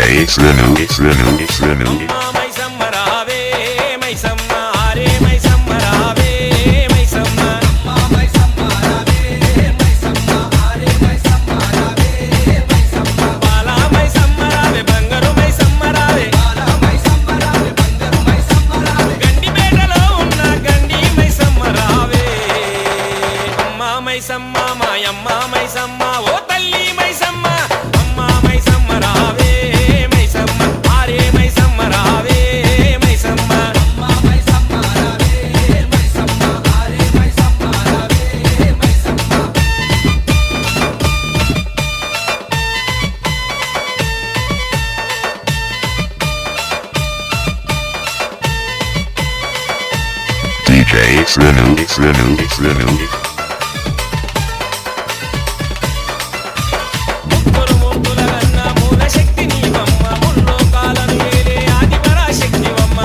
it's the new, it's the new, it's the new. Maisamma రావే మైసమ్మ ఆరే మైసమ్మ రావే మైసమ్మ మైసమ్మ రావే మైసమ్మ ఆరే మైసమ్మ రావే మైసమ్మ బాలా మైసమ్మ రావే బంగారు మైసమ్మ రావే బాలా మైసమ్మ రావే బంగారు మైసమ్మ రావే గండిపేటలో ఉన్న గండి మైసమ్మ రావే అమ్మ మైసమ్మ మాయమ్మ మైసమ్మ ఓ తల్లి మైసమ్మ అమ్మ మైసమ్మ రావే మైసమ్మ ఆరే మైసమ్మ రావే మైసమ్మ అమ్మ మైసమ్మ రావే మైసమ్మ ఆరే మైసమ్మ రావే Maisamma DJ, it's the new, it's the new, it's the new. ముగ్గురు ముగ్గుల కన్నా మూల శక్తి నీవమ్మ ముల్లోకాలను ఏలే ఆది పరాశక్తివమ్మ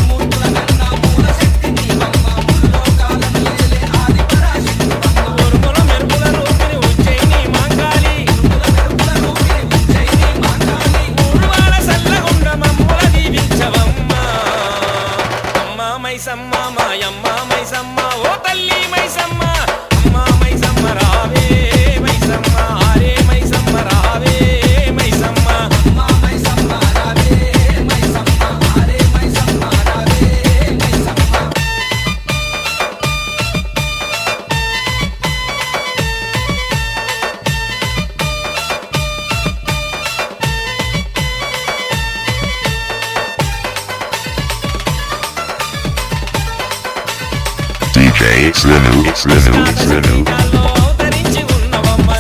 ముగ్గుల కన్నా మూల శక్తి నీవమ్మ ముల్లోకాలను ఏలే ఆది పరాశక్తివమ్మ ఉరుముల మెరుపుల రూపిణి ఉజ్జయిని మాంకాళి ఉరుముల మెరుపుల రూపిణి ఉజ్జయిని మాంకాళి మూడువాడ సల్లగుండ మమ్ముల దీవించవమ్మ అమ్మ మైసమ్మ మాయమ్మ మైసమ్మ ఓ తల్లి మైసమ్మ అమ్మ మైసమ్మ రావే మైసమ్మ ఆరే మైసమ్మ రావే మైసమ్మ అమ్మ మైసమ్మ రావే మైసమ్మ ఆరే మైసమ్మ రావే Maisamma DJ, it's the new, it's the new, it's the new.